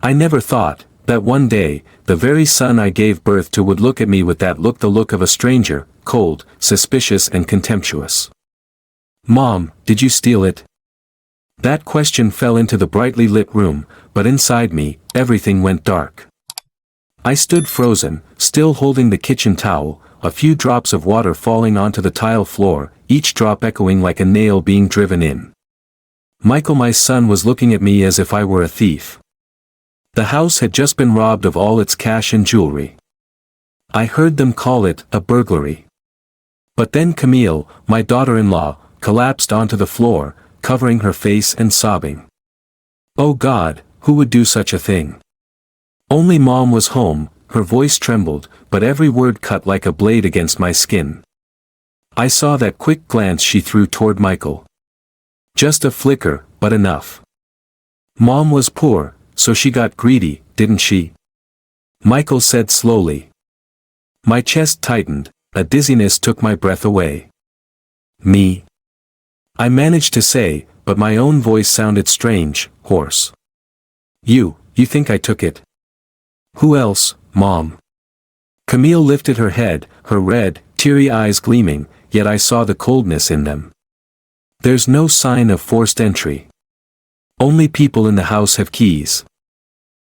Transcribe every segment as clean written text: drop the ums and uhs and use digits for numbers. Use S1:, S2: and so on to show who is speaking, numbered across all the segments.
S1: I never thought that one day, the very son I gave birth to would look at me with that look, the look of a stranger, cold, suspicious and contemptuous. Mom, did you steal it? That question fell into the brightly lit room, but inside me, everything went dark. I stood frozen, still holding the kitchen towel, a few drops of water falling onto the tile floor, each drop echoing like a nail being driven in. Michael, my son, was looking at me as if I were a thief. The house had just been robbed of all its cash and jewelry. I heard them call it a burglary. But then Camille, my daughter-in-law, collapsed onto the floor, covering her face and sobbing. Oh God, who would do such a thing? Only Mom was home. Her voice trembled, but every word cut like a blade against my skin. I saw that quick glance she threw toward Michael. Just a flicker, but enough. Mom was poor, so she got greedy, didn't she? Michael said slowly. My chest tightened, a dizziness took my breath away. Me? I managed to say, but my own voice sounded strange, hoarse. You think I took it? Who else, Mom? Camille lifted her head, her red, teary eyes gleaming, yet I saw the coldness in them. There's no sign of forced entry. Only people in the house have keys.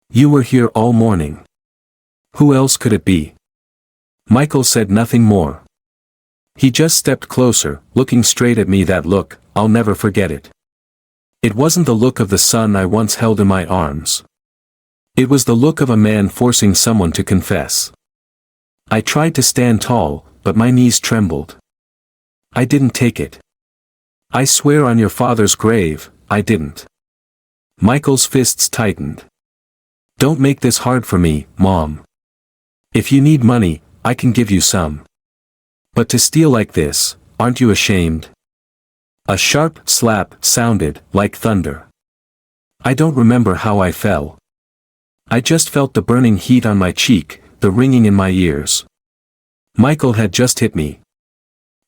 S1: You were here all morning. Who else could it be? Michael said nothing more. He just stepped closer, looking straight at me. That look, I'll never forget it. It wasn't the look of the son I once held in my arms. It was the look of a man forcing someone to confess. I tried to stand tall, but my knees trembled. I didn't take it. I swear on your father's grave, I didn't. Michael's fists tightened. Don't make this hard for me, Mom. If you need money, I can give you some. But to steal like this, aren't you ashamed? A sharp slap sounded like thunder. I don't remember how I fell. I just felt the burning heat on my cheek, the ringing in my ears. Michael had just hit me.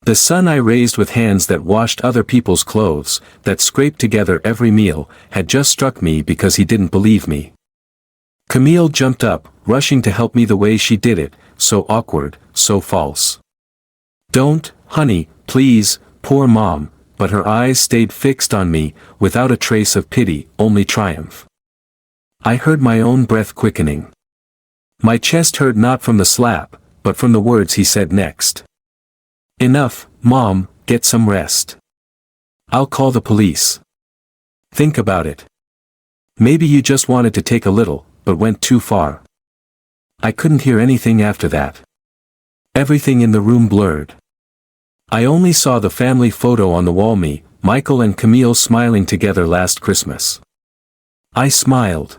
S1: The son I raised with hands that washed other people's clothes, that scraped together every meal, had just struck me because he didn't believe me. Camille jumped up, rushing to help me the way she did it, so awkward, so false. Don't, honey, please, poor Mom, but her eyes stayed fixed on me, without a trace of pity, only triumph. I heard my own breath quickening. My chest hurt not from the slap, but from the words he said next. Enough, Mom, get some rest. I'll call the police. Think about it. Maybe you just wanted to take a little, but went too far. I couldn't hear anything after that. Everything in the room blurred. I only saw the family photo on the wall, me, Michael and Camille smiling together last Christmas. I smiled.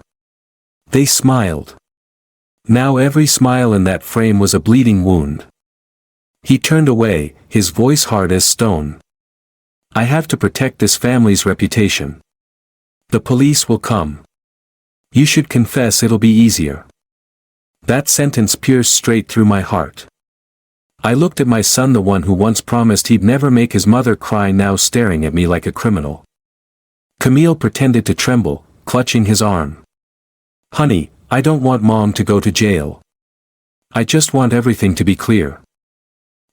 S1: They smiled. Now every smile in that frame was a bleeding wound. He turned away, his voice hard as stone. I have to protect this family's reputation. The police will come. You should confess, it'll be easier. That sentence pierced straight through my heart. I looked at my son, the one who once promised he'd never make his mother cry, now staring at me like a criminal. Camille pretended to tremble, clutching his arm. Honey, I don't want Mom to go to jail. I just want everything to be clear.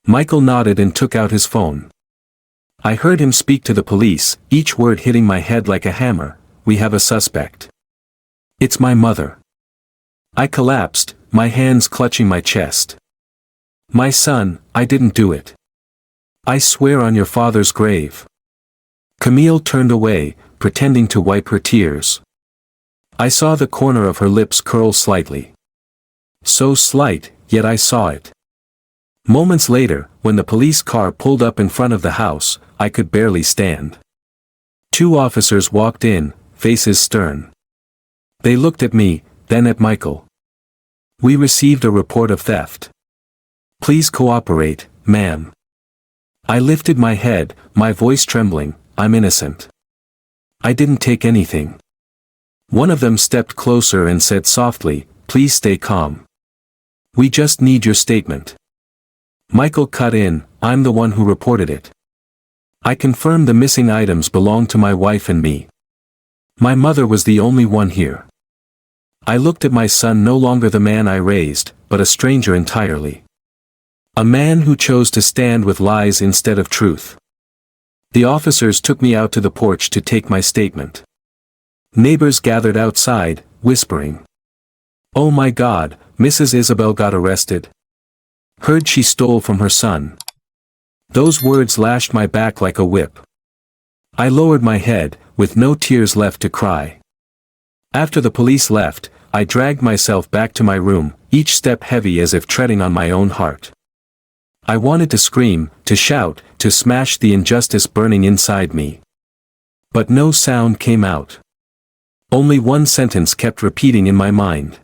S1: Michael nodded and took out his phone. I heard him speak to the police, each word hitting my head like a hammer. We have a suspect. It's my mother. I collapsed, my hands clutching my chest. My son, I didn't do it. I swear on your father's grave. Camille turned away, pretending to wipe her tears. I saw the corner of her lips curl slightly. So slight, yet I saw it. Moments later, when the police car pulled up in front of the house, I could barely stand. 2 officers walked in, faces stern. They looked at me, then at Michael. We received a report of theft. Please cooperate, ma'am. I lifted my head, my voice trembling. I'm innocent. I didn't take anything. One of them stepped closer and said softly, please stay calm. We just need your statement. Michael cut in, I'm the one who reported it. I confirmed the missing items belonged to my wife and me. My mother was the only one here. I looked at my son, no longer the man I raised, but a stranger entirely. A man who chose to stand with lies instead of truth. The officers took me out to the porch to take my statement. Neighbors gathered outside, whispering. "Oh my God, Mrs. Isabel got arrested. Heard she stole from her son." Those words lashed my back like a whip. I lowered my head, with no tears left to cry. After the police left, I dragged myself back to my room, each step heavy as if treading on my own heart. I wanted to scream, to shout, to smash the injustice burning inside me. But no sound came out. Only one sentence kept repeating in my mind.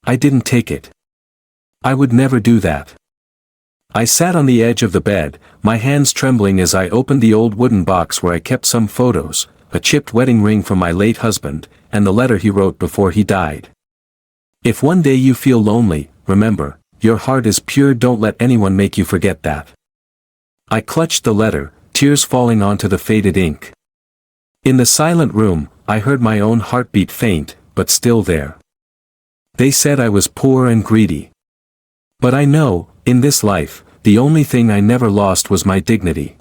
S1: I didn't take it. I would never do that. I sat on the edge of the bed, my hands trembling as I opened the old wooden box where I kept some photos, a chipped wedding ring from my late husband, and the letter he wrote before he died. "If one day you feel lonely, remember, your heart is pure, don't let anyone make you forget that." I clutched the letter, tears falling onto the faded ink. In the silent room, I heard my own heartbeat, faint, but still there. They said I was poor and greedy. But I know, in this life, the only thing I never lost was my dignity.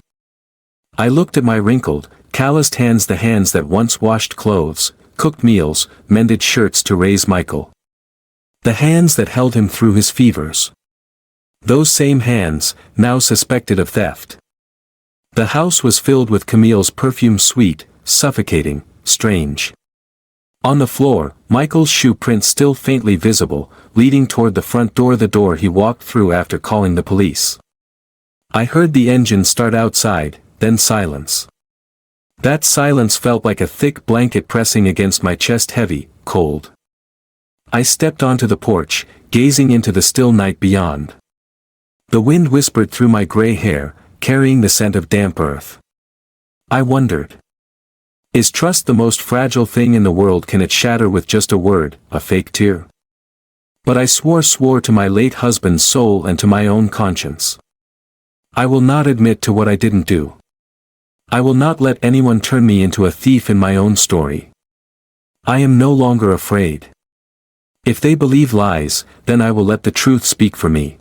S1: I looked at my wrinkled, calloused hands, the hands that once washed clothes, cooked meals, mended shirts to raise Michael. The hands that held him through his fevers. Those same hands, now suspected of theft. The house was filled with Camille's perfume, sweet, suffocating, strange. On the floor, Michael's shoe prints still faintly visible, leading toward the front door, the door he walked through after calling the police. I heard the engine start outside, then silence. That silence felt like a thick blanket pressing against my chest, heavy, cold. I stepped onto the porch, gazing into the still night beyond. The wind whispered through my gray hair, carrying the scent of damp earth. I wondered. Is trust the most fragile thing in the world? Can it shatter with just a word, a fake tear? But I swore to my late husband's soul and to my own conscience. I will not admit to what I didn't do. I will not let anyone turn me into a thief in my own story. I am no longer afraid. If they believe lies, then I will let the truth speak for me.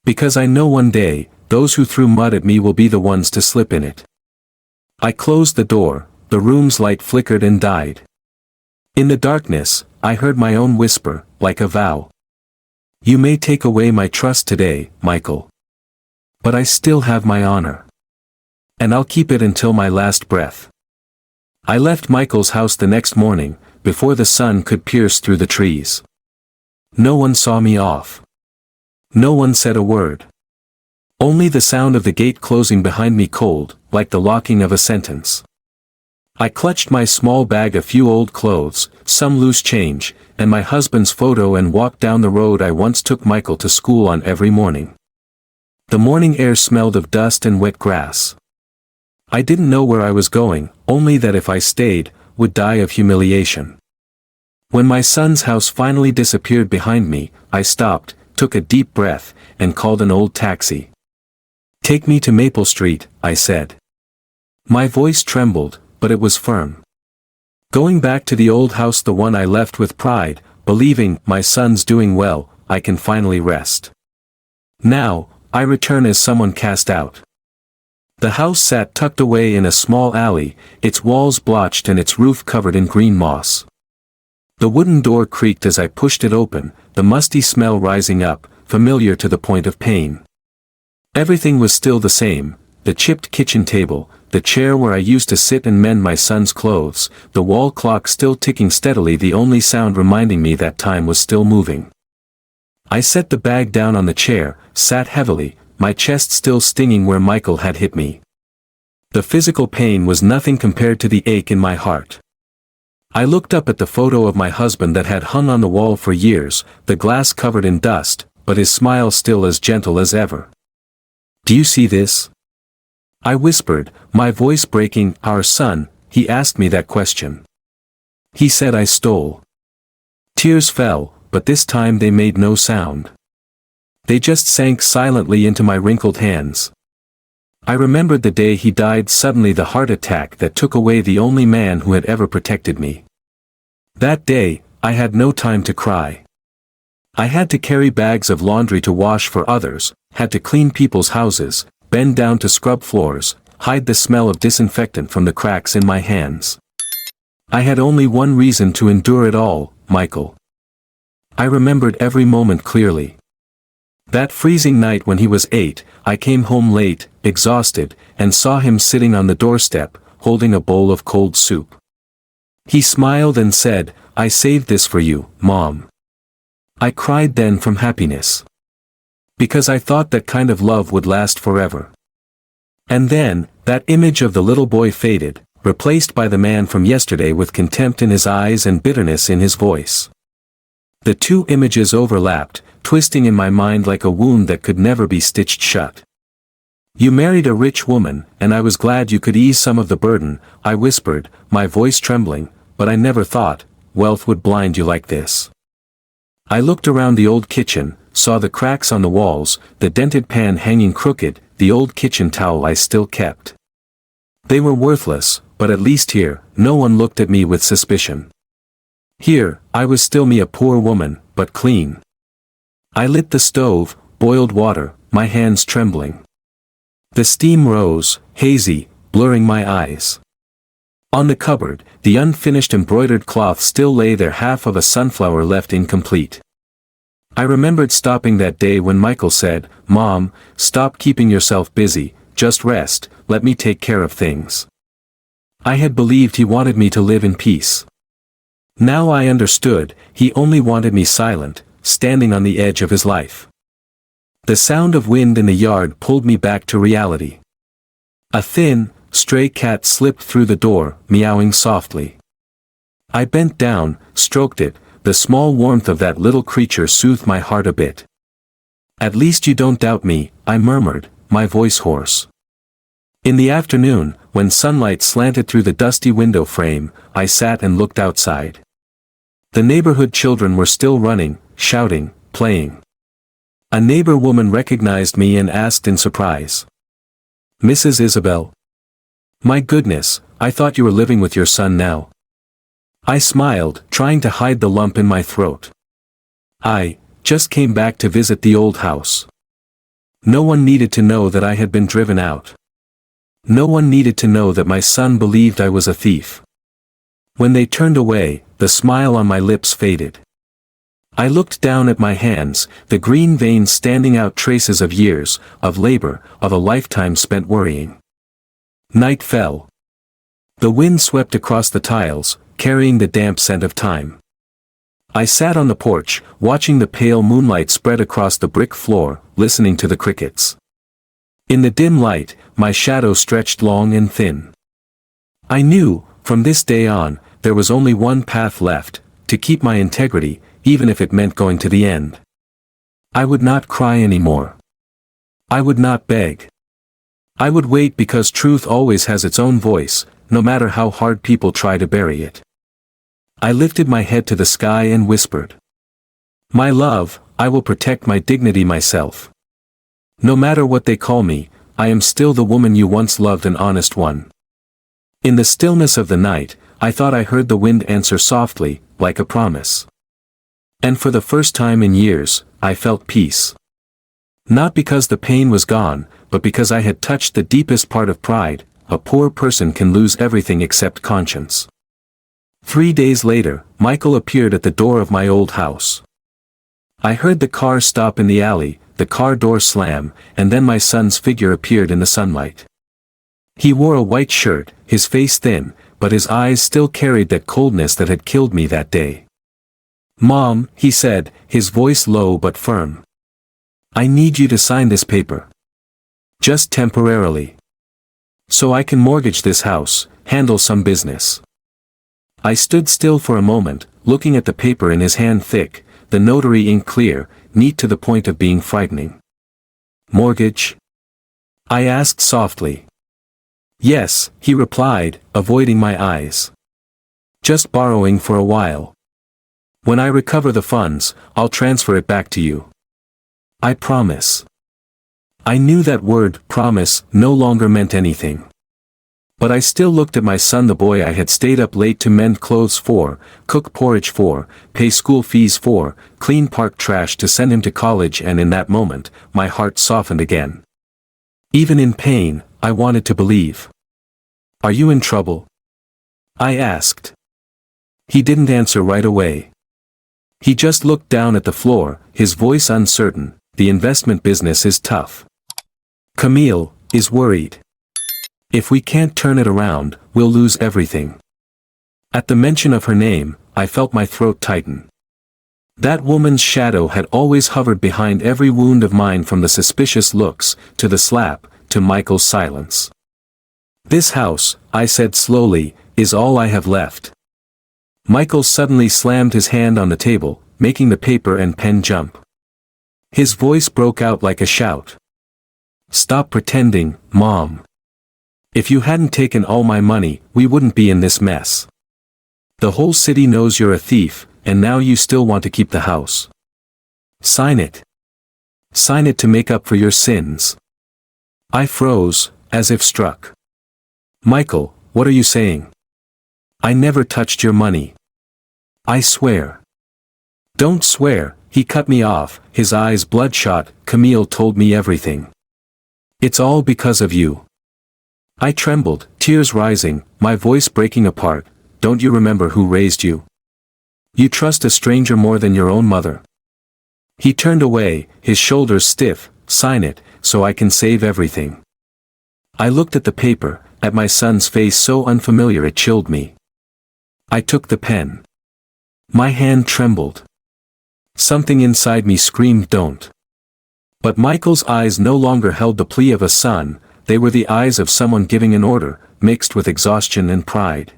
S1: Because I know one day, those who threw mud at me will be the ones to slip in it. I closed the door, the room's light flickered and died. In the darkness, I heard my own whisper, like a vow. You may take away my trust today, Michael. But I still have my honor. And I'll keep it until my last breath. I left Michael's house the next morning, before the sun could pierce through the trees. No one saw me off. No one said a word. Only the sound of the gate closing behind me, cold, like the locking of a sentence. I clutched my small bag, a few old clothes, some loose change, and my husband's photo, and walked down the road I once took Michael to school on every morning. The morning air smelled of dust and wet grass. I didn't know where I was going, only that if I stayed, would die of humiliation. When my son's house finally disappeared behind me, I stopped, took a deep breath, and called an old taxi. "Take me to Maple Street," I said. My voice trembled, but it was firm. Going back to the old house, the one I left with pride, believing, my son's doing well, I can finally rest. Now, I return as someone cast out. The house sat tucked away in a small alley, its walls blotched and its roof covered in green moss. The wooden door creaked as I pushed it open, the musty smell rising up, familiar to the point of pain. Everything was still the same, the chipped kitchen table, the chair where I used to sit and mend my son's clothes, the wall clock still ticking steadily, the only sound reminding me that time was still moving. I set the bag down on the chair, sat heavily, my chest still stinging where Michael had hit me. The physical pain was nothing compared to the ache in my heart. I looked up at the photo of my husband that had hung on the wall for years, the glass covered in dust, but his smile still as gentle as ever. "Do you see this?" I whispered, my voice breaking. "Our son," he asked me that question. He said I stole. Tears fell, but this time they made no sound. They just sank silently into my wrinkled hands. I remembered the day he died suddenly, the heart attack that took away the only man who had ever protected me. That day, I had no time to cry. I had to carry bags of laundry to wash for others, had to clean people's houses, bend down to scrub floors, hide the smell of disinfectant from the cracks in my hands. I had only one reason to endure it all, Michael. I remembered every moment clearly. That freezing night when he was 8, I came home late, exhausted, and saw him sitting on the doorstep, holding a bowl of cold soup. He smiled and said, "I saved this for you, Mom." I cried then from happiness. Because I thought that kind of love would last forever. And then, that image of the little boy faded, replaced by the man from yesterday with contempt in his eyes and bitterness in his voice. The two images overlapped, twisting in my mind like a wound that could never be stitched shut. "You married a rich woman, and I was glad you could ease some of the burden," I whispered, my voice trembling, "but I never thought wealth would blind you like this." I looked around the old kitchen, saw the cracks on the walls, the dented pan hanging crooked, the old kitchen towel I still kept. They were worthless, but at least here, no one looked at me with suspicion. Here, I was still me, a poor woman, but clean. I lit the stove, boiled water, my hands trembling. The steam rose, hazy, blurring my eyes. On the cupboard, the unfinished embroidered cloth still lay there, half of a sunflower left incomplete. I remembered stopping that day when Michael said, "Mom, stop keeping yourself busy, just rest, let me take care of things." I had believed he wanted me to live in peace. Now I understood, he only wanted me silent, standing on the edge of his life. The sound of wind in the yard pulled me back to reality. A thin, stray cat slipped through the door, meowing softly. I bent down, stroked it, the small warmth of that little creature soothed my heart a bit. "At least you don't doubt me," I murmured, my voice hoarse. In the afternoon, when sunlight slanted through the dusty window frame, I sat and looked outside. The neighborhood children were still running, shouting, playing. A neighbor woman recognized me and asked in surprise, "Mrs. Isabel? My goodness, I thought you were living with your son now." I smiled, trying to hide the lump in my throat. "I just came back to visit the old house." No one needed to know that I had been driven out. No one needed to know that my son believed I was a thief. When they turned away, the smile on my lips faded. I looked down at my hands, the green veins standing out, traces of years, of labor, of a lifetime spent worrying. Night fell. The wind swept across the tiles, carrying the damp scent of time. I sat on the porch, watching the pale moonlight spread across the brick floor, listening to the crickets. In the dim light, my shadow stretched long and thin. I knew, from this day on, there was only one path left, to keep my integrity, even if it meant going to the end. I would not cry anymore. I would not beg. I would wait, because truth always has its own voice, no matter how hard people try to bury it. I lifted my head to the sky and whispered, "My love, I will protect my dignity myself. No matter what they call me, I am still the woman you once loved, an honest one." In the stillness of the night, I thought I heard the wind answer softly, like a promise. And for the first time in years, I felt peace. Not because the pain was gone, but because I had touched the deepest part of pride. A poor person can lose everything except conscience. 3 days later, Michael appeared at the door of my old house. I heard the car stop in the alley, the car door slam, and then my son's figure appeared in the sunlight. He wore a white shirt, his face thin, but his eyes still carried that coldness that had killed me that day. "Mom," he said, his voice low but firm. "I need you to sign this paper. Just temporarily. So I can mortgage this house, handle some business." I stood still for a moment, looking at the paper in his hand, thick, the notary ink clear, neat to the point of being frightening. "Mortgage?" I asked softly. "Yes," he replied, avoiding my eyes. "Just borrowing for a while. When I recover the funds, I'll transfer it back to you. I promise." I knew that word, promise, no longer meant anything. But I still looked at my son, the boy I had stayed up late to mend clothes for, cook porridge for, pay school fees for, clean park trash to send him to college, and in that moment, my heart softened again. Even in pain, I wanted to believe. "Are you in trouble?" I asked. He didn't answer right away. He just looked down at the floor, his voice uncertain. "The investment business is tough. Camille is worried. If we can't turn it around, we'll lose everything." At the mention of her name, I felt my throat tighten. That woman's shadow had always hovered behind every wound of mine, from the suspicious looks, to the slap, to Michael's silence. "This house," I said slowly, "is all I have left." Michael suddenly slammed his hand on the table, making the paper and pen jump. His voice broke out like a shout. "Stop pretending, Mom. If you hadn't taken all my money, we wouldn't be in this mess. The whole city knows you're a thief, and now you still want to keep the house. Sign it. Sign it to make up for your sins." I froze, as if struck. "Michael, what are you saying? I never touched your money. I swear." "Don't swear," he cut me off, his eyes bloodshot. "Camille told me everything. It's all because of you." I trembled, tears rising, my voice breaking apart. "Don't you remember who raised you? You trust a stranger more than your own mother." He turned away, his shoulders stiff. "Sign it, so I can save everything." I looked at the paper, at my son's face so unfamiliar it chilled me. I took the pen. My hand trembled. Something inside me screamed, "Don't." But Michael's eyes no longer held the plea of a son, they were the eyes of someone giving an order, mixed with exhaustion and pride.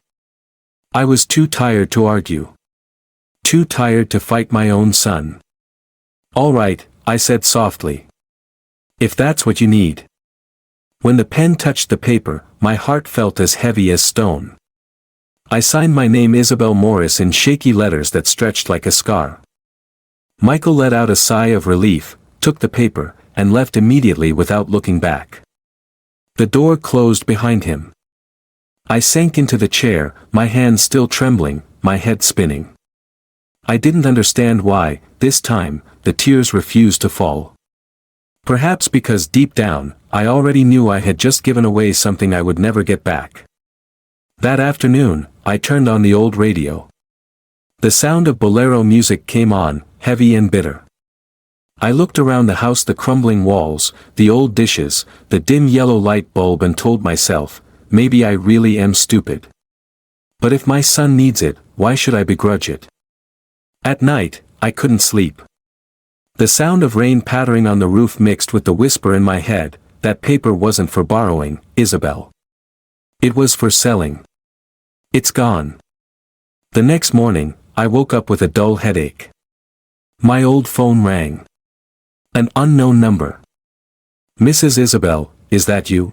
S1: I was too tired to argue. Too tired to fight my own son. "All right," I said softly. "If that's what you need." When the pen touched the paper, my heart felt as heavy as stone. I signed my name, Isabel Morris, in shaky letters that stretched like a scar. Michael let out a sigh of relief, took the paper, and left immediately without looking back. The door closed behind him. I sank into the chair, my hands still trembling, my head spinning. I didn't understand why, this time, the tears refused to fall. Perhaps because deep down, I already knew I had just given away something I would never get back. That afternoon, I turned on the old radio. The sound of bolero music came on, heavy and bitter. I looked around the house, the crumbling walls, the old dishes, the dim yellow light bulb, and told myself, maybe I really am stupid. But if my son needs it, why should I begrudge it? At night, I couldn't sleep. The sound of rain pattering on the roof mixed with the whisper in my head, that paper wasn't for borrowing, Isabel. It was for selling. It's gone. The next morning, I woke up with a dull headache. My old phone rang. An unknown number. "Mrs. Isabel, is that you?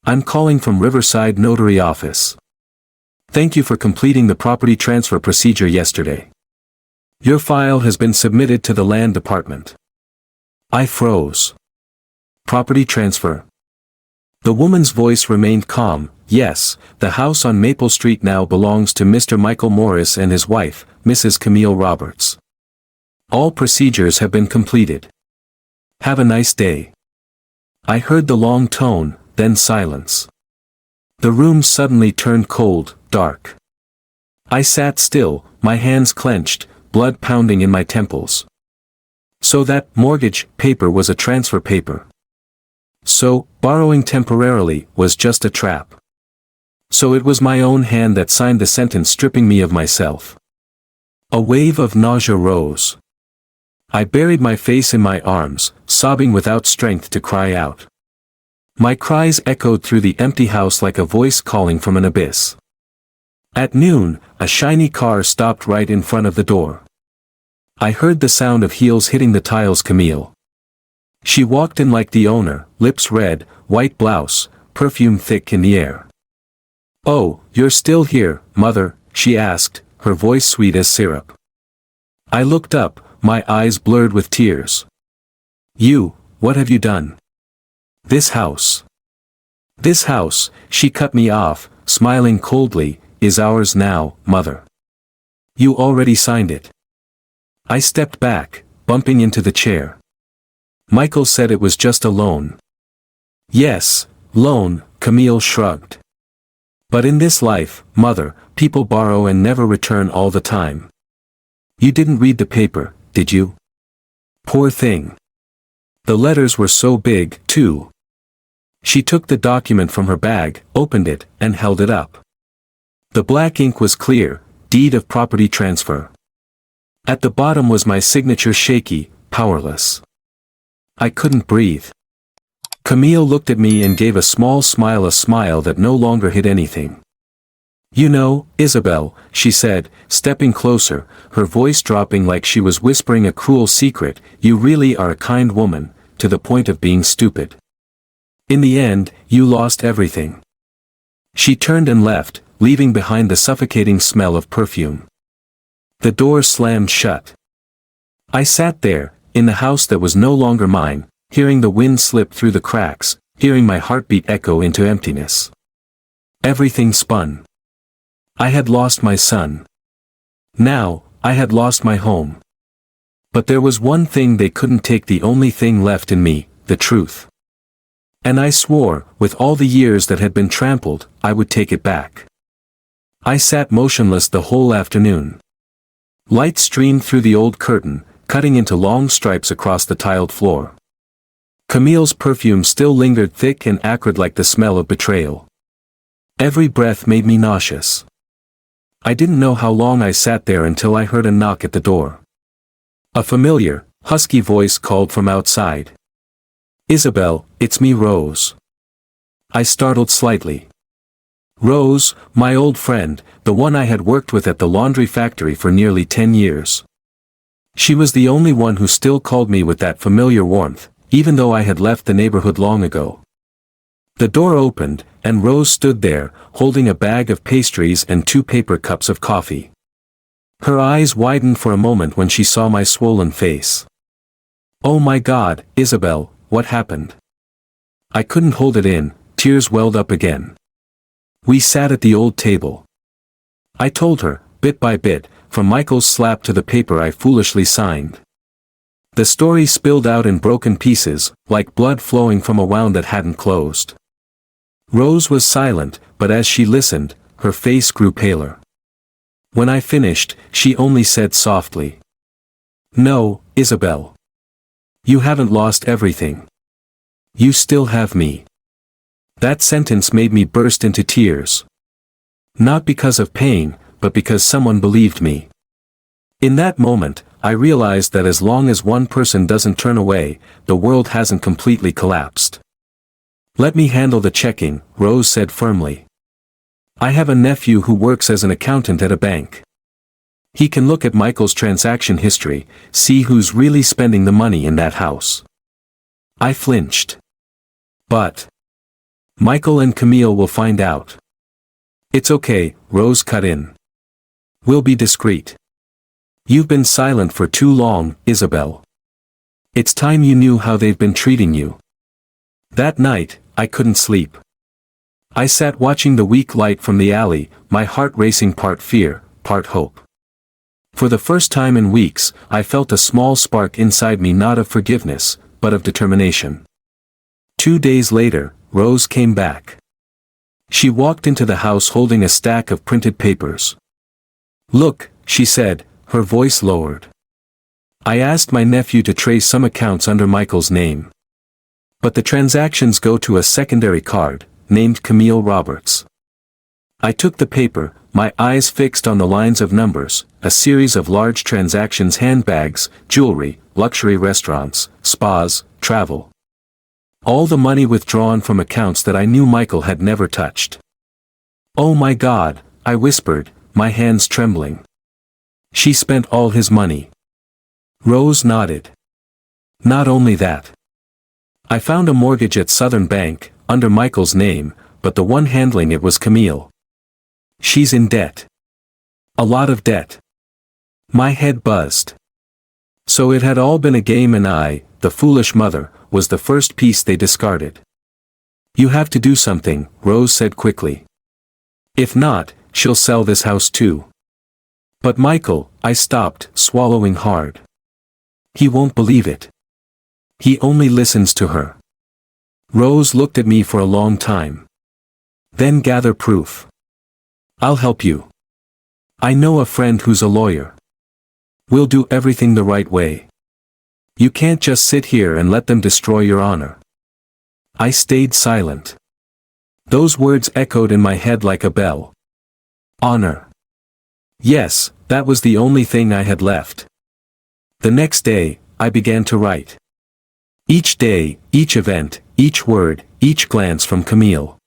S1: I'm calling from Riverside Notary Office. Thank you for completing the property transfer procedure yesterday. Your file has been submitted to the land department." I froze. Property transfer? The woman's voice remained calm. "Yes, the house on Maple Street now belongs to Mr. Michael Morris and his wife, Mrs. Camille Roberts. All procedures have been completed. Have a nice day." I heard the long tone, then silence. The room suddenly turned cold, dark. I sat still, my hands clenched, blood pounding in my temples. So that mortgage paper was a transfer paper. So, borrowing temporarily was just a trap. So it was my own hand that signed the sentence stripping me of myself. A wave of nausea rose. I buried my face in my arms, sobbing without strength to cry out. My cries echoed through the empty house like a voice calling from an abyss. At noon, a shiny car stopped right in front of the door. I heard the sound of heels hitting the tiles. Camille. She walked in like the owner, lips red, white blouse, perfume thick in the air. "Oh, you're still here, mother?" she asked, her voice sweet as syrup. I looked up, my eyes blurred with tears. "You, what have you done? This house. This house, she cut me off, smiling coldly, is ours now, mother. You already signed it. I stepped back, bumping into the chair. Michael said it was just a loan. Yes, loan, Camille shrugged. But in this life, mother, people borrow and never return all the time. You didn't read the paper, did you? Poor thing. The letters were so big, too. She took the document from her bag, opened it, and held it up. The black ink was clear, deed of property transfer. At the bottom was my signature, shaky, powerless. I couldn't breathe. Camille looked at me and gave a small smile, a smile that no longer hid anything. You know, Isabel, she said, stepping closer, her voice dropping like she was whispering a cruel secret, you really are a kind woman, to the point of being stupid. In the end, you lost everything. She turned and left, leaving behind the suffocating smell of perfume. The door slammed shut. I sat there, in the house that was no longer mine, hearing the wind slip through the cracks, hearing my heartbeat echo into emptiness. Everything spun. I had lost my son. Now, I had lost my home. But there was one thing they couldn't take, the only thing left in me, the truth. And I swore, with all the years that had been trampled, I would take it back. I sat motionless the whole afternoon. Light streamed through the old curtain, cutting into long stripes across the tiled floor. Camille's perfume still lingered thick and acrid like the smell of betrayal. Every breath made me nauseous. I didn't know how long I sat there until I heard a knock at the door. A familiar, husky voice called from outside. Isabel, it's me, Rose. I startled slightly. Rose, my old friend, the one I had worked with at the laundry factory for nearly 10 years. She was the only one who still called me with that familiar warmth, even though I had left the neighborhood long ago. The door opened, and Rose stood there, holding a bag of pastries and 2 paper cups of coffee. Her eyes widened for a moment when she saw my swollen face. Oh my God, Isabel, what happened? I couldn't hold it in, tears welled up again. We sat at the old table. I told her, bit by bit, from Michael's slap to the paper I foolishly signed. The story spilled out in broken pieces, like blood flowing from a wound that hadn't closed. Rose was silent, but as she listened, her face grew paler. When I finished, she only said softly, "No, Isabel. You haven't lost everything. You still have me." That sentence made me burst into tears. Not because of pain, but because someone believed me. In that moment, I realized that as long as one person doesn't turn away, the world hasn't completely collapsed. Let me handle the checking, Rose said firmly. I have a nephew who works as an accountant at a bank. He can look at Michael's transaction history, see who's really spending the money in that house. I flinched. But Michael and Camille will find out. It's okay, Rose cut in. We'll be discreet. You've been silent for too long, Isabel. It's time you knew how they've been treating you. That night, I couldn't sleep. I sat watching the weak light from the alley, my heart racing, part fear, part hope. For the first time in weeks, I felt a small spark inside me, not of forgiveness, but of determination. 2 days later, Rose came back. She walked into the house holding a stack of printed papers. Look, she said, her voice lowered. I asked my nephew to trace some accounts under Michael's name. But the transactions go to a secondary card, named Camille Roberts. I took the paper, my eyes fixed on the lines of numbers, a series of large transactions: handbags, jewelry, luxury restaurants, spas, travel. All the money withdrawn from accounts that I knew Michael had never touched. Oh my God, I whispered, my hands trembling. She spent all his money. Rose nodded. Not only that. I found a mortgage at Southern Bank, under Michael's name, but the one handling it was Camille. She's in debt. A lot of debt. My head buzzed. So it had all been a game, and I, the foolish mother, was the first piece they discarded. You have to do something, Rose said quickly. If not, she'll sell this house too. But Michael, I stopped, swallowing hard. He won't believe it. He only listens to her. Rose looked at me for a long time. Then gather proof. I'll help you. I know a friend who's a lawyer. We'll do everything the right way. You can't just sit here and let them destroy your honor. I stayed silent. Those words echoed in my head like a bell. Honor. Yes, that was the only thing I had left. The next day, I began to write. Each day, each event, each word, each glance from Camille.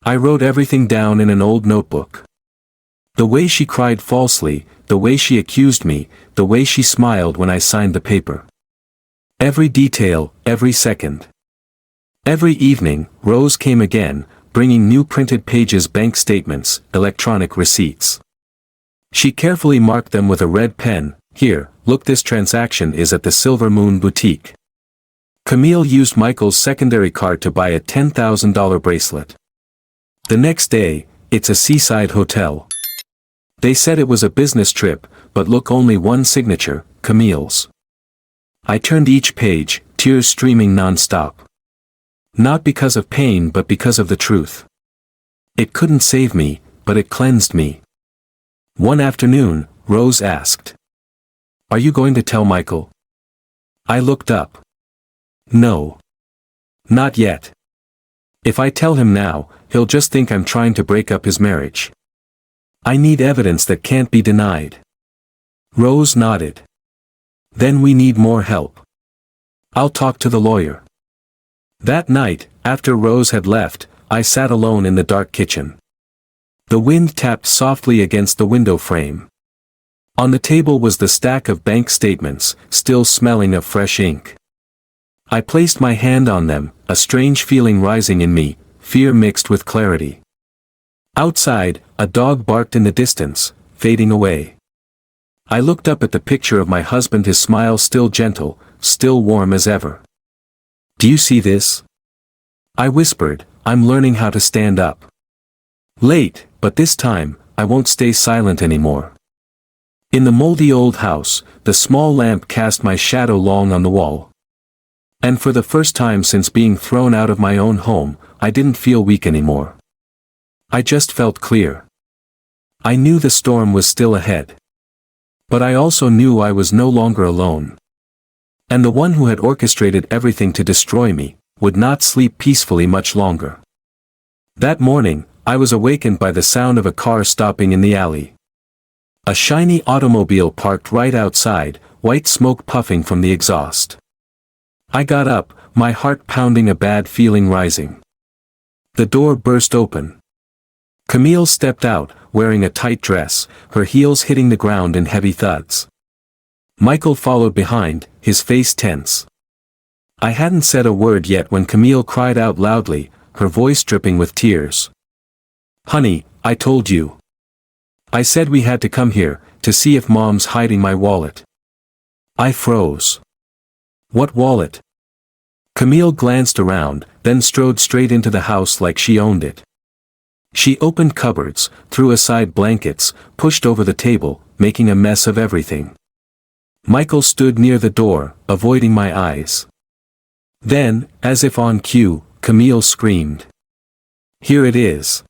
S1: I wrote everything down in an old notebook. The way she cried falsely, the way she accused me, the way she smiled when I signed the paper. Every detail, every second. Every evening, Rose came again, bringing new printed pages, bank statements, electronic receipts. She carefully marked them with a red pen. Here, look, this transaction is at the Silver Moon Boutique. Camille used Michael's secondary card to buy a $10,000 bracelet. The next day, it's a seaside hotel. They said it was a business trip, but look, only one signature, Camille's. I turned each page, tears streaming non-stop. Not because of pain but because of the truth. It couldn't save me, but it cleansed me. One afternoon, Rose asked. Are you going to tell Michael? I looked up. No. Not yet. If I tell him now, he'll just think I'm trying to break up his marriage. I need evidence that can't be denied. Rose nodded. Then we need more help. I'll talk to the lawyer. That night, after Rose had left, I sat alone in the dark kitchen. The wind tapped softly against the window frame. On the table was the stack of bank statements, still smelling of fresh ink. I placed my hand on them, a strange feeling rising in me, fear mixed with clarity. Outside, a dog barked in the distance, fading away. I looked up at the picture of my husband, his smile still gentle, still warm as ever. Do you see this? I whispered, I'm learning how to stand up. Late, but this time, I won't stay silent anymore. In the moldy old house, the small lamp cast my shadow long on the wall. And for the first time since being thrown out of my own home, I didn't feel weak anymore. I just felt clear. I knew the storm was still ahead. But I also knew I was no longer alone. And the one who had orchestrated everything to destroy me, would not sleep peacefully much longer. That morning, I was awakened by the sound of a car stopping in the alley. A shiny automobile parked right outside, white smoke puffing from the exhaust. I got up, my heart pounding, a bad feeling rising. The door burst open. Camille stepped out, wearing a tight dress, her heels hitting the ground in heavy thuds. Michael followed behind, his face tense. I hadn't said a word yet when Camille cried out loudly, her voice dripping with tears. Honey, I told you. I said we had to come here, to see if Mom's hiding my wallet. I froze. What wallet? Camille glanced around, then strode straight into the house like she owned it. She opened cupboards, threw aside blankets, pushed over the table, making a mess of everything. Michael stood near the door, avoiding my eyes. Then, as if on cue, Camille screamed. Here it is.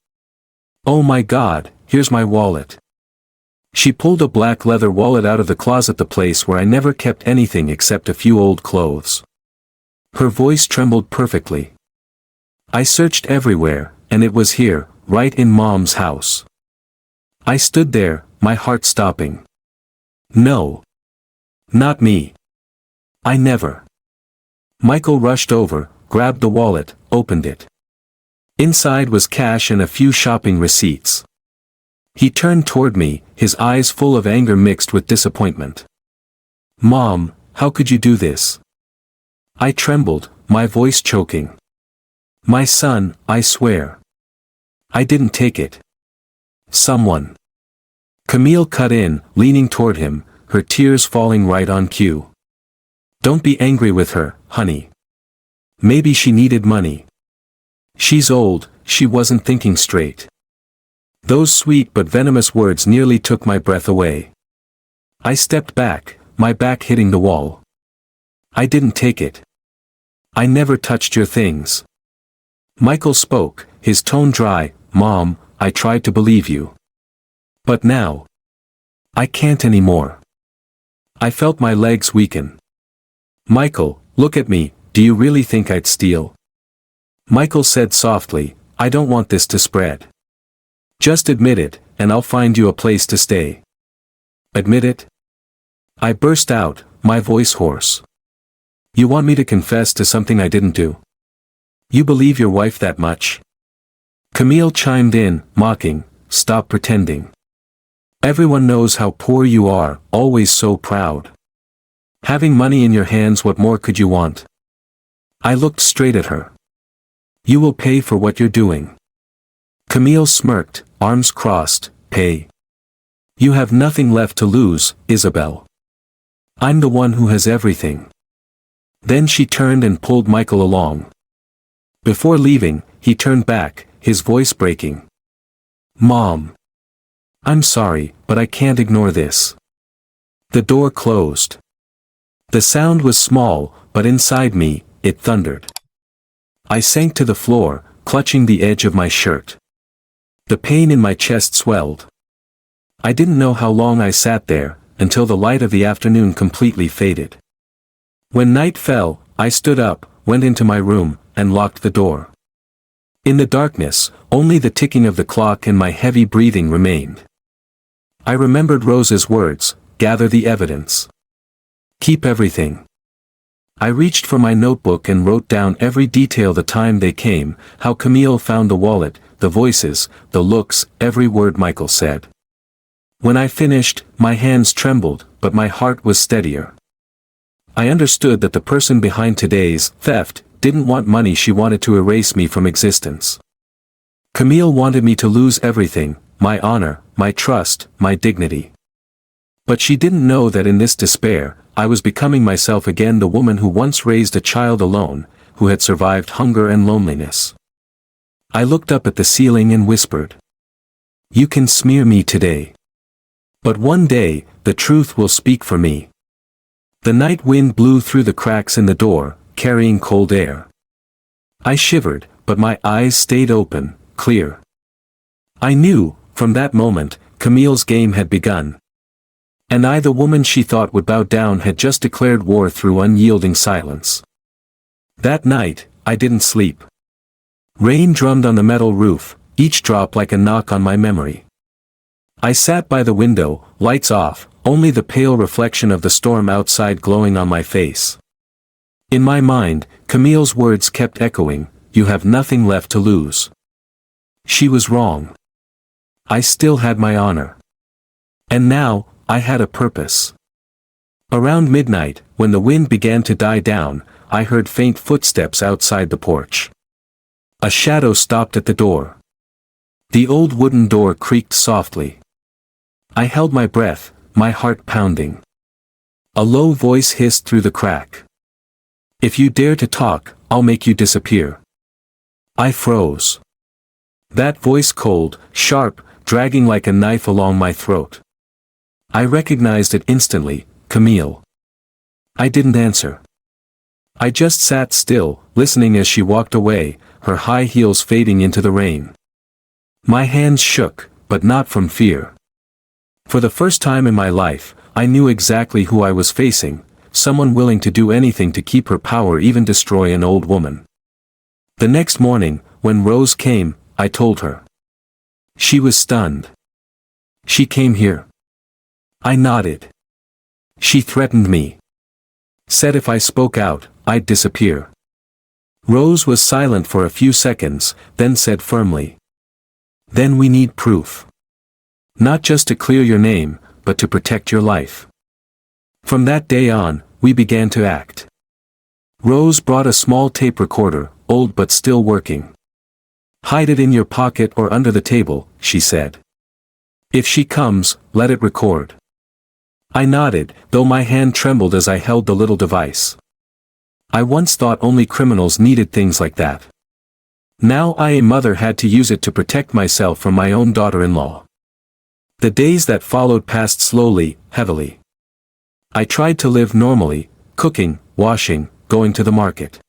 S1: Oh my God, here's my wallet. She pulled a black leather wallet out of the closet, the place where I never kept anything except a few old clothes. Her voice trembled perfectly. I searched everywhere, and it was here, right in Mom's house. I stood there, my heart stopping. No. Not me. I never. Michael rushed over, grabbed the wallet, opened it. Inside was cash and a few shopping receipts. He turned toward me, his eyes full of anger mixed with disappointment. Mom, how could you do this? I trembled, my voice choking. My son, I swear. I didn't take it. Someone. Camille cut in, leaning toward him, her tears falling right on cue. Don't be angry with her, honey. Maybe she needed money. She's old, she wasn't thinking straight. Those sweet but venomous words nearly took my breath away. I stepped back, my back hitting the wall. I didn't take it. I never touched your things. Michael spoke, his tone dry. Mom, I tried to believe you. But now, I can't anymore. I felt my legs weaken. Michael, look at me, do you really think I'd steal? Michael said softly, I don't want this to spread. Just admit it, and I'll find you a place to stay. Admit it? I burst out, my voice hoarse. You want me to confess to something I didn't do? You believe your wife that much? Camille chimed in, mocking, stop pretending. Everyone knows how poor you are, always so proud. Having money in your hands, what more could you want? I looked straight at her. You will pay for what you're doing. Camille smirked, arms crossed, pay. You have nothing left to lose, Isabel. I'm the one who has everything. Then she turned and pulled Michael along. Before leaving, he turned back, his voice breaking. Mom. I'm sorry, but I can't ignore this. The door closed. The sound was small, but inside me, it thundered. I sank to the floor, clutching the edge of my shirt. The pain in my chest swelled. I didn't know how long I sat there, until the light of the afternoon completely faded. When night fell, I stood up, went into my room, and locked the door. In the darkness, only the ticking of the clock and my heavy breathing remained. I remembered Rose's words, gather the evidence. Keep everything. I reached for my notebook and wrote down every detail, the time they came, how Camille found the wallet, the voices, the looks, every word Michael said. When I finished, my hands trembled, but my heart was steadier. I understood that the person behind today's theft didn't want money, she wanted to erase me from existence. Camille wanted me to lose everything, my honor, my trust, my dignity. But she didn't know that in this despair, I was becoming myself again, the woman who once raised a child alone, who had survived hunger and loneliness. I looked up at the ceiling and whispered. You can smear me today. But one day, the truth will speak for me. The night wind blew through the cracks in the door, carrying cold air. I shivered, but my eyes stayed open, clear. I knew, from that moment, Camille's game had begun. And I, the woman she thought would bow down, had just declared war through unyielding silence. That night, I didn't sleep. Rain drummed on the metal roof, each drop like a knock on my memory. I sat by the window, lights off, only the pale reflection of the storm outside glowing on my face. In my mind, Camille's words kept echoing, you have nothing left to lose. She was wrong. I still had my honor. And now, I had a purpose. Around midnight, when the wind began to die down, I heard faint footsteps outside the porch. A shadow stopped at the door. The old wooden door creaked softly. I held my breath, my heart pounding. A low voice hissed through the crack. If you dare to talk, I'll make you disappear. I froze. That voice, cold, sharp, dragging like a knife along my throat. I recognized it instantly, Camille. I didn't answer. I just sat still, listening as she walked away, her high heels fading into the rain. My hands shook, but not from fear. For the first time in my life, I knew exactly who I was facing, someone willing to do anything to keep her power, even destroy an old woman. The next morning, when Rose came, I told her. She was stunned. She came here. I nodded. She threatened me. Said if I spoke out, I'd disappear. Rose was silent for a few seconds, then said firmly. Then we need proof. Not just to clear your name, but to protect your life. From that day on, we began to act. Rose brought a small tape recorder, old but still working. Hide it in your pocket or under the table, she said. If she comes, let it record. I nodded, though my hand trembled as I held the little device. I once thought only criminals needed things like that. Now I, a mother, had to use it to protect myself from my own daughter-in-law. The days that followed passed slowly, heavily. I tried to live normally, cooking, washing, going to the market.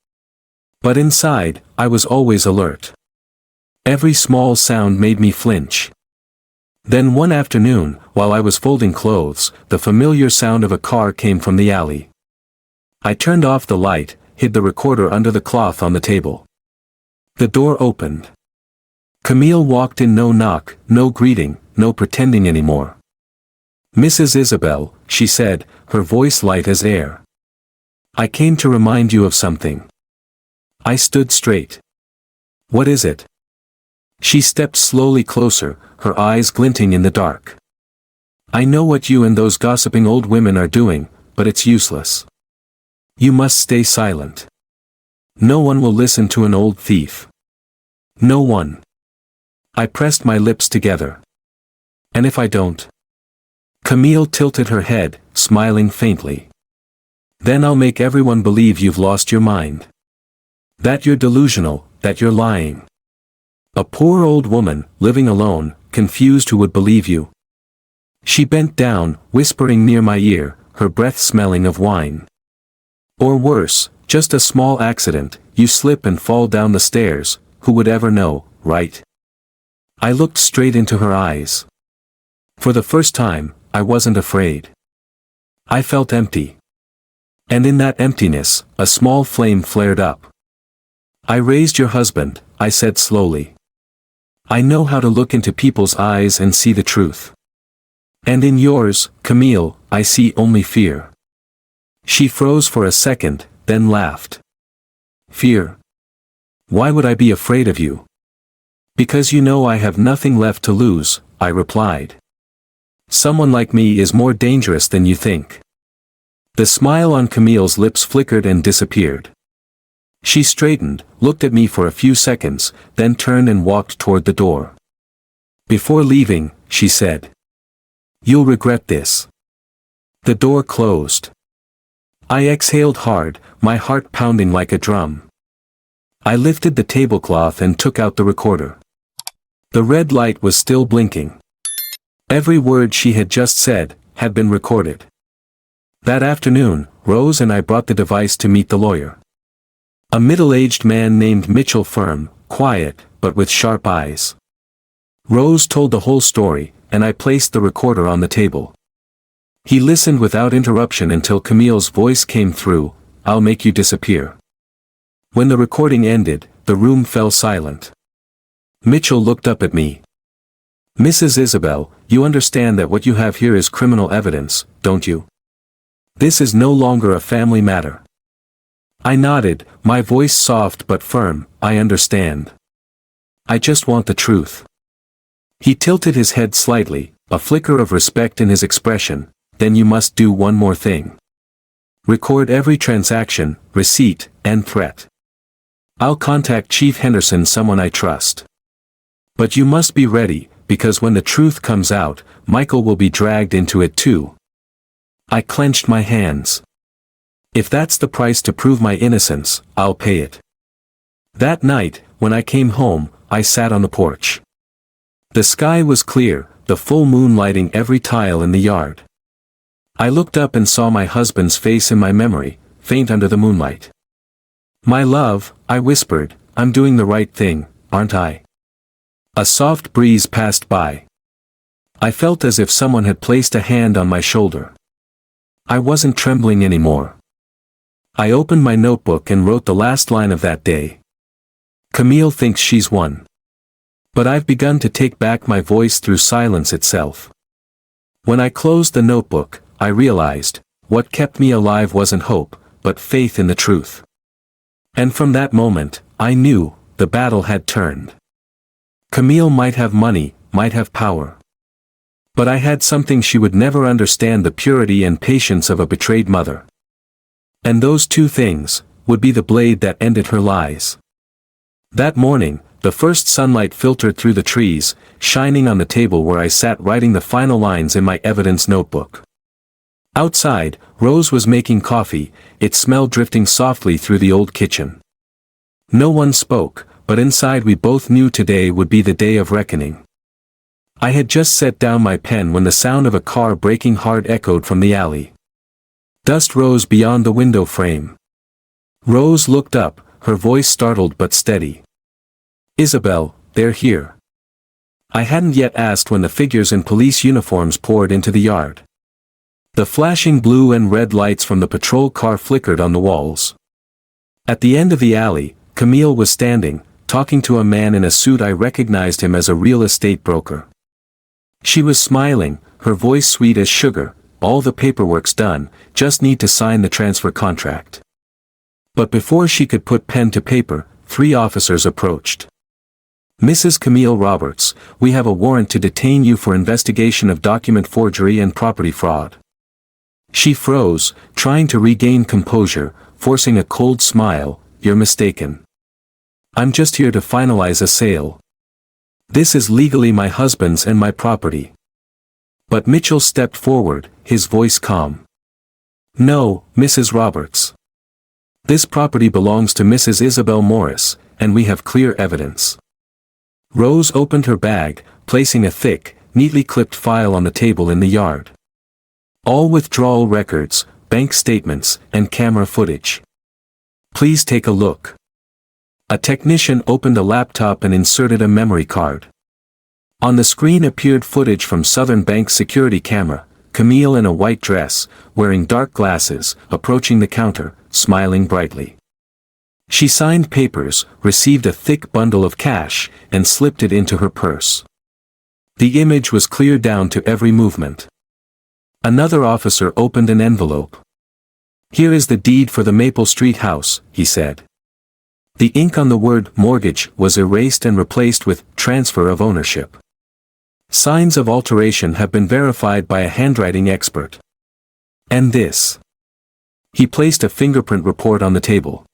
S1: But inside, I was always alert. Every small sound made me flinch. Then one afternoon, while I was folding clothes, the familiar sound of a car came from the alley. I turned off the light, hid the recorder under the cloth on the table. The door opened. Camille walked in, no knock, no greeting, no pretending anymore. "Mrs. Isabel," she said, her voice light as air. "I came to remind you of something." I stood straight. "What is it?" She stepped slowly closer, her eyes glinting in the dark. "I know what you and those gossiping old women are doing, but it's useless. You must stay silent. No one will listen to an old thief. No one." I pressed my lips together. "And if I don't?" Camille tilted her head, smiling faintly. "Then I'll make everyone believe you've lost your mind. That you're delusional, that you're lying. A poor old woman, living alone, confused, who would believe you?" She bent down, whispering near my ear, her breath smelling of wine. "Or worse, just a small accident, you slip and fall down the stairs, who would ever know, right?" I looked straight into her eyes. For the first time, I wasn't afraid. I felt empty. And in that emptiness, a small flame flared up. "I raised your husband," I said slowly. "I know how to look into people's eyes and see the truth. And in yours, Camille, I see only fear." She froze for a second, then laughed. "Fear? Why would I be afraid of you?" "Because you know I have nothing left to lose," I replied. "Someone like me is more dangerous than you think." The smile on Camille's lips flickered and disappeared. She straightened, looked at me for a few seconds, then turned and walked toward the door. "Before leaving," she said, "you'll regret this." The door closed. I exhaled hard, my heart pounding like a drum. I lifted the tablecloth and took out the recorder. The red light was still blinking. Every word she had just said had been recorded. That afternoon, Rose and I brought the device to meet the lawyer. A middle-aged man named Mitchell, firm, quiet, but with sharp eyes. Rose told the whole story, and I placed the recorder on the table. He listened without interruption until Camille's voice came through, "I'll make you disappear." When the recording ended, the room fell silent. Mitchell looked up at me. "Mrs. Isabel, you understand that what you have here is criminal evidence, don't you? This is no longer a family matter." I nodded, my voice soft but firm. "I understand. I just want the truth." He tilted his head slightly, a flicker of respect in his expression. "Then you must do one more thing. Record every transaction, receipt, and threat. I'll contact Chief Henderson, someone I trust. But you must be ready, because when the truth comes out, Michael will be dragged into it too." I clenched my hands. If that's the price to prove my innocence, I'll pay it. That night, when I came home, I sat on the porch. The sky was clear, the full moon lighting every tile in the yard. I looked up and saw my husband's face in my memory, faint under the moonlight. "My love," I whispered, "I'm doing the right thing, aren't I?" A soft breeze passed by. I felt as if someone had placed a hand on my shoulder. I wasn't trembling anymore. I opened my notebook and wrote the last line of that day. "Camille thinks she's won. But I've begun to take back my voice through silence itself." When I closed the notebook, I realized, what kept me alive wasn't hope, but faith in the truth. And from that moment, I knew, the battle had turned. Camille might have money, might have power. But I had something she would never understand: the purity and patience of a betrayed mother. And those two things would be the blade that ended her lies. That morning, the first sunlight filtered through the trees, shining on the table where I sat writing the final lines in my evidence notebook. Outside, Rose was making coffee, its smell drifting softly through the old kitchen. No one spoke, but inside we both knew today would be the day of reckoning. I had just set down my pen when the sound of a car braking hard echoed from the alley. Dust rose beyond the window frame. Rose looked up, her voice startled but steady. "Isabel, they're here." I hadn't yet asked when the figures in police uniforms poured into the yard. The flashing blue and red lights from the patrol car flickered on the walls. At the end of the alley, Camille was standing, talking to a man in a suit. I recognized him as a real estate broker. She was smiling, her voice sweet as sugar. "All the paperwork's done, just need to sign the transfer contract." But before she could put pen to paper, 3 officers approached. "Mrs. Camille Roberts, we have a warrant to detain you for investigation of document forgery and property fraud." She froze, trying to regain composure, forcing a cold smile. "You're mistaken. I'm just here to finalize a sale. This is legally my husband's and my property." But Mitchell stepped forward, his voice calm. "No, Mrs. Roberts. This property belongs to Mrs. Isabel Morris, and we have clear evidence." Rose opened her bag, placing a thick, neatly clipped file on the table in the yard. "All withdrawal records, bank statements, and camera footage. Please take a look." A technician opened a laptop and inserted a memory card. On the screen appeared footage from Southern Bank's security camera, Camille in a white dress, wearing dark glasses, approaching the counter, smiling brightly. She signed papers, received a thick bundle of cash, and slipped it into her purse. The image was clear down to every movement. Another officer opened an envelope. "Here is the deed for the Maple Street house," he said. The ink on the word mortgage was erased and replaced with transfer of ownership. Signs of alteration have been verified by a handwriting expert. "And this?" He placed a fingerprint report on the table.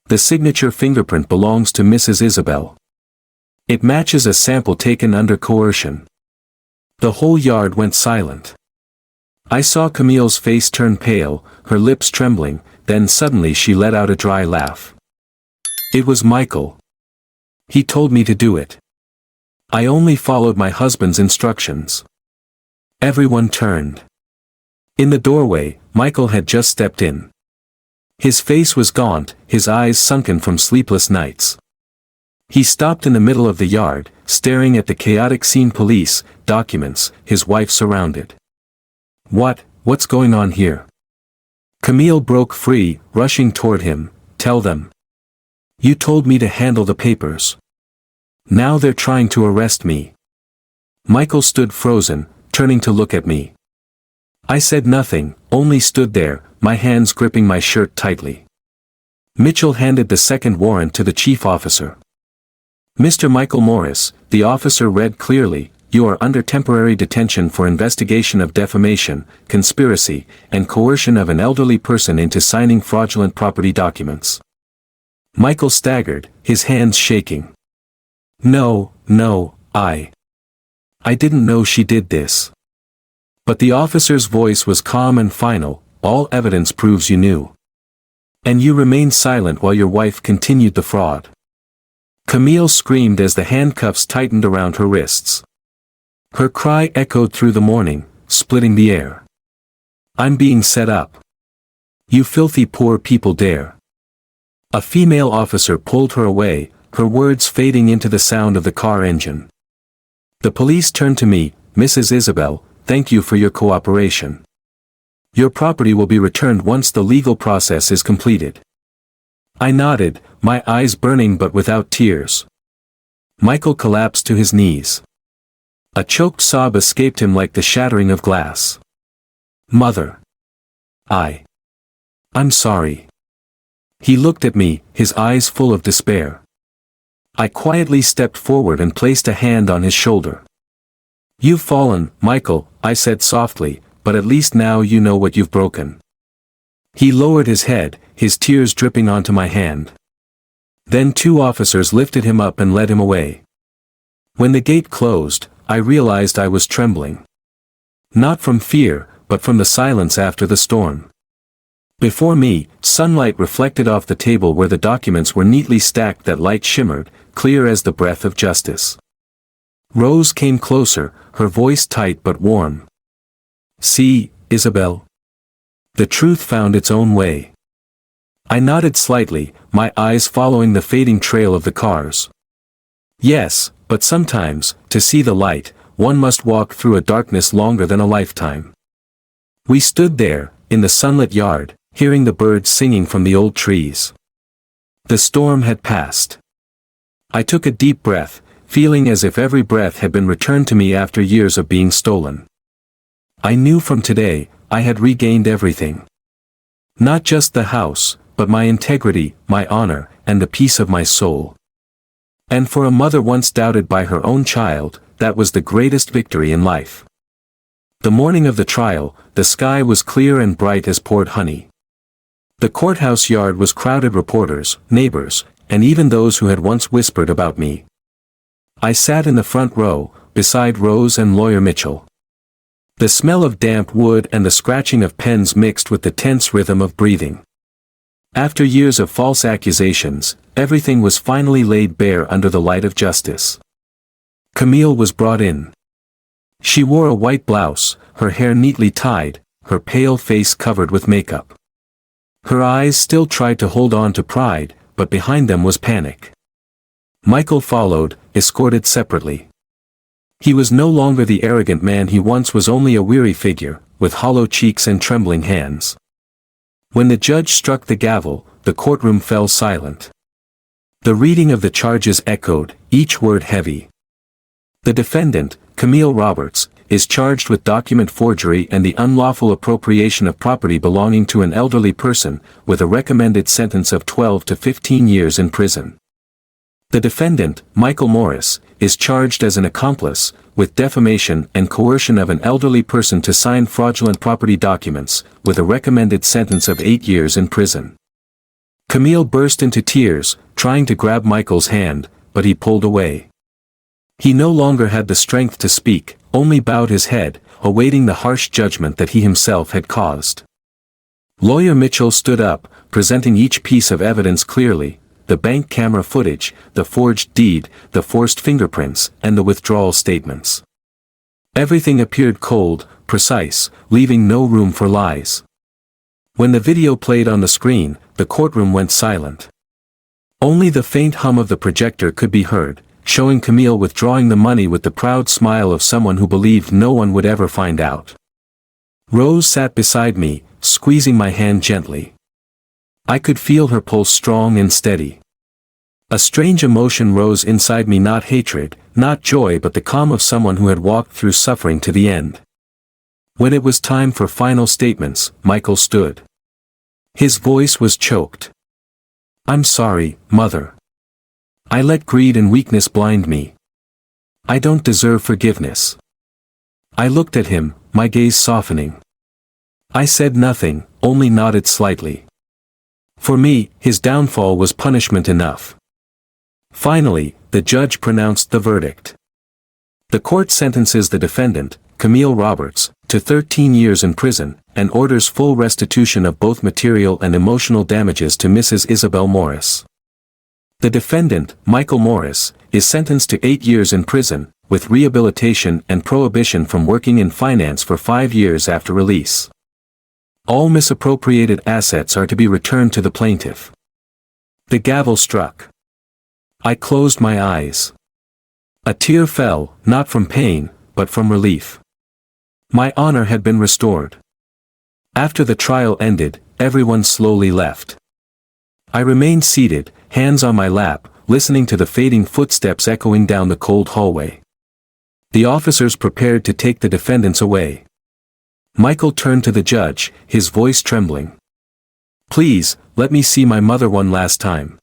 S1: "The signature fingerprint belongs to Mrs. Isabel. It matches a sample taken under coercion." The whole yard went silent. I saw Camille's face turn pale, her lips trembling, then suddenly she let out a dry laugh. "It was Michael. He told me to do it. I only followed my husband's instructions." Everyone turned. In the doorway, Michael had just stepped in. His face was gaunt, his eyes sunken from sleepless nights. He stopped in the middle of the yard, staring at the chaotic scene. Police, documents, his wife surrounded. What's going on here?" Camille broke free, rushing toward him. "Tell them. You told me to handle the papers. Now they're trying to arrest me." Michael stood frozen, turning to look at me. I said nothing, only stood there, my hands gripping my shirt tightly. Mitchell handed the second warrant to the chief officer. "Mr. Michael Morris," the officer read clearly, "you are under temporary detention for investigation of defamation, conspiracy, and coercion of an elderly person into signing fraudulent property documents." Michael staggered, his hands shaking. No, I didn't know she did this." But the officer's voice was calm and final. "All evidence proves you knew. And you remained silent while your wife continued the fraud." Camille screamed as the handcuffs tightened around her wrists. Her cry echoed through the morning, splitting the air. "I'm being set up. You filthy poor people dare." A female officer pulled her away, her words fading into the sound of the car engine. The police turned to me. "Mrs. Isabel, thank you for your cooperation. Your property will be returned once the legal process is completed." I nodded, my eyes burning but without tears. Michael collapsed to his knees. A choked sob escaped him like the shattering of glass. "Mother. I'm sorry." He looked at me, his eyes full of despair. I quietly stepped forward and placed a hand on his shoulder. "You've fallen, Michael," I said softly, "but at least now you know what you've broken." He lowered his head, his tears dripping onto my hand. Then 2 officers lifted him up and led him away. When the gate closed, I realized I was trembling. Not from fear, but from the silence after the storm. Before me, sunlight reflected off the table where the documents were neatly stacked. That light shimmered, clear as the breath of justice. Rose came closer, her voice tight but warm. "See, Isabel. The truth found its own way." I nodded slightly, my eyes following the fading trail of the cars. "Yes, but sometimes, to see the light, one must walk through a darkness longer than a lifetime." We stood there, in the sunlit yard, hearing the birds singing from the old trees. The storm had passed. I took a deep breath, feeling as if every breath had been returned to me after years of being stolen. I knew from today, I had regained everything. Not just the house, but my integrity, my honor, and the peace of my soul. And for a mother once doubted by her own child, that was the greatest victory in life. The morning of the trial, the sky was clear and bright as poured honey. The courthouse yard was crowded, reporters, neighbors, and even those who had once whispered about me. I sat in the front row, beside Rose and Lawyer Mitchell. The smell of damp wood and the scratching of pens mixed with the tense rhythm of breathing. After years of false accusations, everything was finally laid bare under the light of justice. Camille was brought in. She wore a white blouse, her hair neatly tied, her pale face covered with makeup. Her eyes still tried to hold on to pride, but behind them was panic. Michael followed, escorted separately. He was no longer the arrogant man he once was, only a weary figure, with hollow cheeks and trembling hands. When the judge struck the gavel, the courtroom fell silent. The reading of the charges echoed, each word heavy. The defendant, Camille Roberts, is charged with document forgery and the unlawful appropriation of property belonging to an elderly person, with a recommended sentence of 12 to 15 years in prison. The defendant, Michael Morris, is charged as an accomplice, with defamation and coercion of an elderly person to sign fraudulent property documents, with a recommended sentence of 8 years in prison. Camille burst into tears, trying to grab Michael's hand, but he pulled away. He no longer had the strength to speak, only bowed his head, awaiting the harsh judgment that he himself had caused. Lawyer Mitchell stood up, presenting each piece of evidence clearly: the bank camera footage, the forged deed, the forced fingerprints, and the withdrawal statements. Everything appeared cold, precise, leaving no room for lies. When the video played on the screen, the courtroom went silent. Only the faint hum of the projector could be heard, showing Camille withdrawing the money with the proud smile of someone who believed no one would ever find out. Rose sat beside me, squeezing my hand gently. I could feel her pulse strong and steady. A strange emotion rose inside me, not hatred, not joy, but the calm of someone who had walked through suffering to the end. When it was time for final statements, Michael stood. His voice was choked. "I'm sorry, Mother. I let greed and weakness blind me. I don't deserve forgiveness." I looked at him, my gaze softening. I said nothing, only nodded slightly. For me, his downfall was punishment enough. Finally, the judge pronounced the verdict. The court sentences the defendant, Camille Roberts, to 13 years in prison, and orders full restitution of both material and emotional damages to Mrs. Isabel Morris. The defendant, Michael Morris, is sentenced to 8 years in prison, with rehabilitation and prohibition from working in finance for 5 years after release. All misappropriated assets are to be returned to the plaintiff. The gavel struck. I closed my eyes. A tear fell, not from pain, but from relief. My honor had been restored. After the trial ended, everyone slowly left. I remained seated, hands on my lap, listening to the fading footsteps echoing down the cold hallway. The officers prepared to take the defendants away. Michael turned to the judge, his voice trembling. "Please, let me see my mother one last time."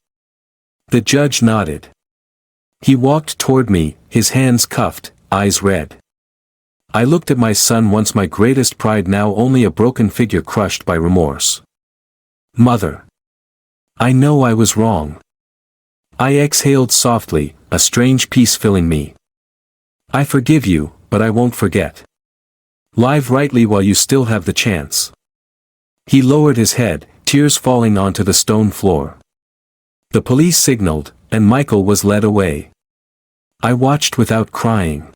S1: The judge nodded. He walked toward me, his hands cuffed, eyes red. I looked at my son, once my greatest pride, now only a broken figure crushed by remorse. "Mother. I know I was wrong." I exhaled softly, a strange peace filling me. "I forgive you, but I won't forget. Live rightly while you still have the chance." He lowered his head, tears falling onto the stone floor. The police signaled, and Michael was led away. I watched without crying.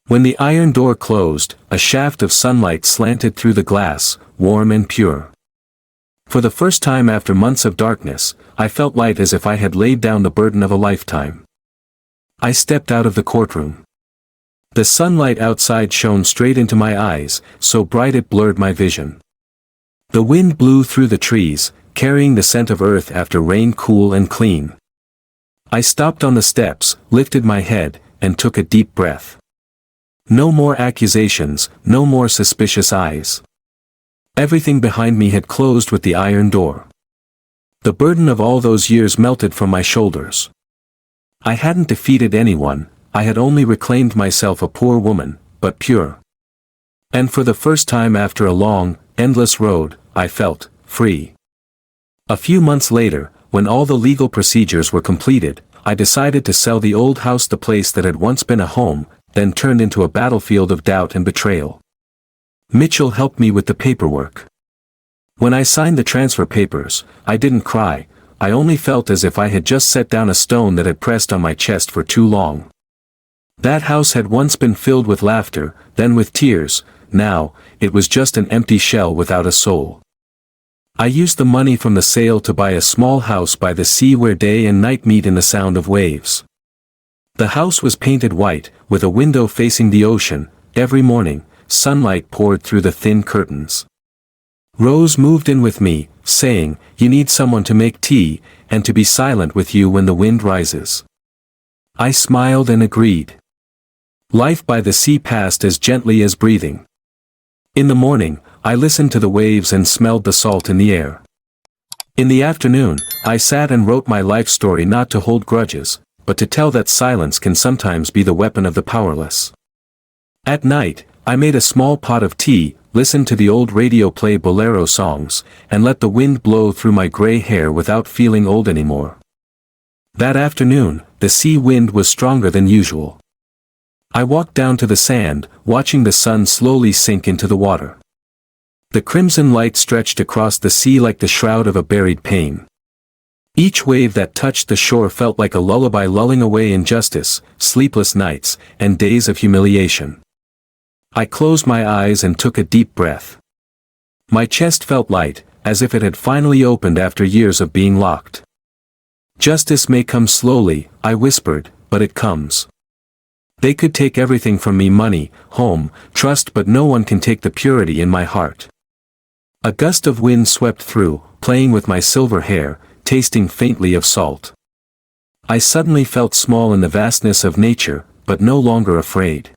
S1: When the iron door closed, a shaft of sunlight slanted through the glass, warm and pure. For the first time after months of darkness, I felt light as if I had laid down the burden of a lifetime. I stepped out of the courtroom. The sunlight outside shone straight into my eyes, so bright it blurred my vision. The wind blew through the trees, carrying the scent of earth after rain, cool and clean. I stopped on the steps, lifted my head, and took a deep breath. No more accusations, no more suspicious eyes. Everything behind me had closed with the iron door. The burden of all those years melted from my shoulders. I hadn't defeated anyone, I had only reclaimed myself, a poor woman, but pure. And for the first time after a long, endless road, I felt free. A few months later, when all the legal procedures were completed, I decided to sell the old house, the place that had once been a home, then turned into a battlefield of doubt and betrayal. Mitchell helped me with the paperwork. When I signed the transfer papers, I didn't cry, I only felt as if I had just set down a stone that had pressed on my chest for too long. That house had once been filled with laughter, then with tears, now, it was just an empty shell without a soul. I used the money from the sale to buy a small house by the sea where day and night meet in the sound of waves. The house was painted white, with a window facing the ocean. Every morning, sunlight poured through the thin curtains. Rose moved in with me, saying, "You need someone to make tea, and to be silent with you when the wind rises." I smiled and agreed. Life by the sea passed as gently as breathing. In the morning, I listened to the waves and smelled the salt in the air. In the afternoon, I sat and wrote my life story, not to hold grudges, but to tell that silence can sometimes be the weapon of the powerless. At night, I made a small pot of tea, listened to the old radio play bolero songs, and let the wind blow through my gray hair without feeling old anymore. That afternoon, the sea wind was stronger than usual. I walked down to the sand, watching the sun slowly sink into the water. The crimson light stretched across the sea like the shroud of a buried pain. Each wave that touched the shore felt like a lullaby, lulling away injustice, sleepless nights, and days of humiliation. I closed my eyes and took a deep breath. My chest felt light, as if it had finally opened after years of being locked. "Justice may come slowly," I whispered, "but it comes. They could take everything from me, money, home, trust, but no one can take the purity in my heart." A gust of wind swept through, playing with my silver hair, tasting faintly of salt. I suddenly felt small in the vastness of nature, but no longer afraid.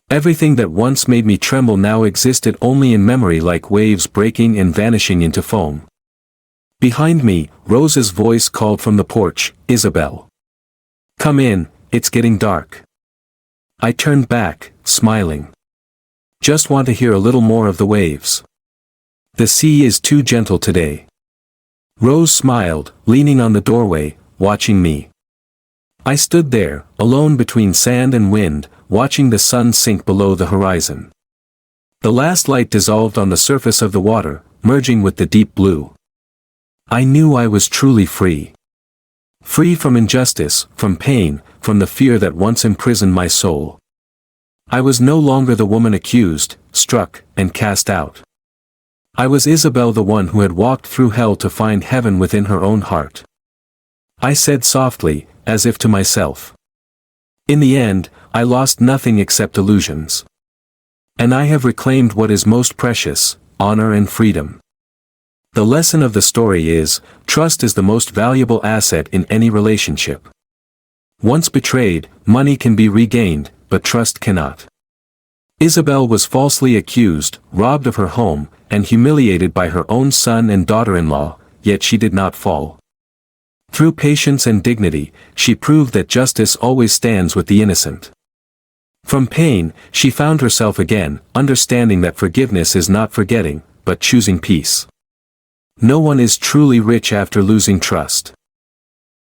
S1: Everything that once made me tremble now existed only in memory, like waves breaking and vanishing into foam. Behind me, Rose's voice called from the porch, "Isabel. Come in, it's getting dark." I turned back, smiling. "Just want to hear a little more of the waves. The sea is too gentle today." Rose smiled, leaning on the doorway, watching me. I stood there, alone between sand and wind, watching the sun sink below the horizon. The last light dissolved on the surface of the water, merging with the deep blue. I knew I was truly free. Free from injustice, from pain, from the fear that once imprisoned my soul. I was no longer the woman accused, struck, and cast out. I was Isabel, the one who had walked through hell to find heaven within her own heart. I said softly, as if to myself. "In the end, I lost nothing except illusions. And I have reclaimed what is most precious, honor and freedom." The lesson of the story is, trust is the most valuable asset in any relationship. Once betrayed, money can be regained, but trust cannot. Isabel was falsely accused, robbed of her home, and humiliated by her own son and daughter-in-law, yet she did not fall. Through patience and dignity, she proved that justice always stands with the innocent. From pain, she found herself again, understanding that forgiveness is not forgetting, but choosing peace. No one is truly rich after losing trust.